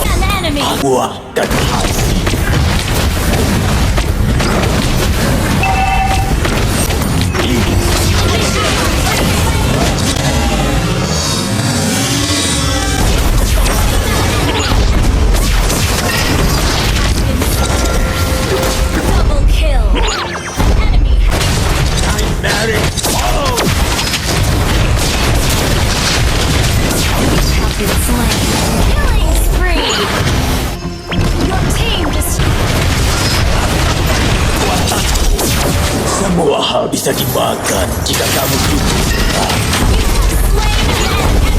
An enemy. Aku akan hasil. Double kill. Enemy. Nightmare. Oh! Have been slain. Killing spree. Your team Semua hal bisa dimakan jika kamu hidup. slain an enemy.